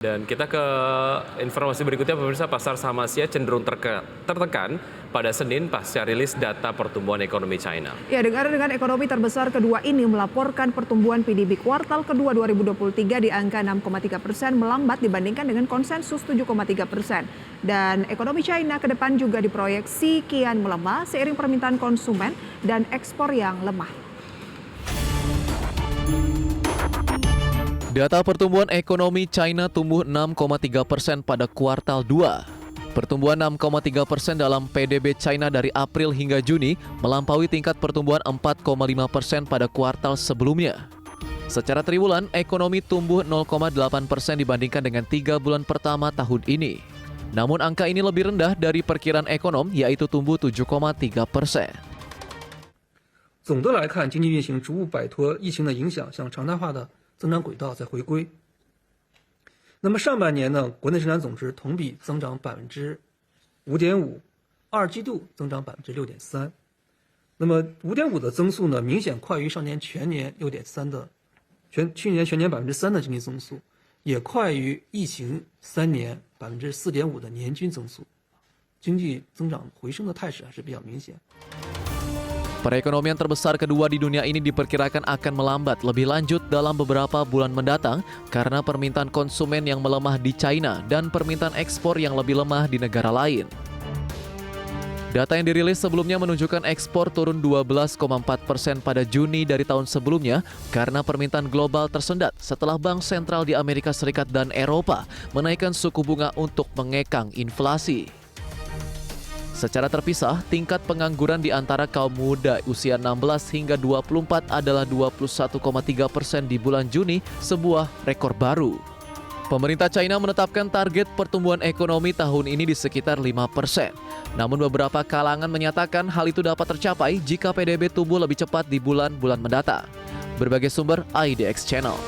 Dan kita ke informasi berikutnya, pemirsa. Pasar saham Asia cenderung tertekan pada Senin pasca rilis data pertumbuhan ekonomi China. Ya, negara dengan ekonomi terbesar kedua ini melaporkan pertumbuhan PDB kuartal kedua 2023 di angka 6,3%, melambat dibandingkan dengan konsensus 7,3%. Dan ekonomi China ke depan juga diproyeksi kian melemah seiring permintaan konsumen dan ekspor yang lemah. Data pertumbuhan ekonomi China tumbuh 6,3% pada kuartal 2. Pertumbuhan 6,3% dalam PDB China dari April hingga Juni melampaui tingkat pertumbuhan 4,5% pada kuartal sebelumnya. Secara triwulan, ekonomi tumbuh 0,8% dibandingkan dengan 3 bulan pertama tahun ini. Namun angka ini lebih rendah dari perkiraan ekonom, yaitu tumbuh 7,3%. 总的来看，经济运行逐步摆脱疫情的影响，向常态化的增长轨道在回归。那么上半年呢，国内生产总值同比增长5.5%，二季度增长6.3%。那么5.5%的增速呢，明显快于上年全年6.3%的去年全年3%的经济增速，也快于疫情3年4.5%的年均增速。经济增长回升的态势还是比较明显。 Perekonomian terbesar kedua di dunia ini diperkirakan akan melambat lebih lanjut dalam beberapa bulan mendatang karena permintaan konsumen yang melemah di China dan permintaan ekspor yang lebih lemah di negara lain. Data yang dirilis sebelumnya menunjukkan ekspor turun 12,4% pada Juni dari tahun sebelumnya karena permintaan global tersendat setelah bank sentral di Amerika Serikat dan Eropa menaikkan suku bunga untuk mengekang inflasi. Secara terpisah, tingkat pengangguran di antara kaum muda usia 16 hingga 24 adalah 21,3% di bulan Juni, sebuah rekor baru. Pemerintah China menetapkan target pertumbuhan ekonomi tahun ini di sekitar 5%. Namun beberapa kalangan menyatakan hal itu dapat tercapai jika PDB tumbuh lebih cepat di bulan-bulan mendatang. Berbagai sumber IDX Channel.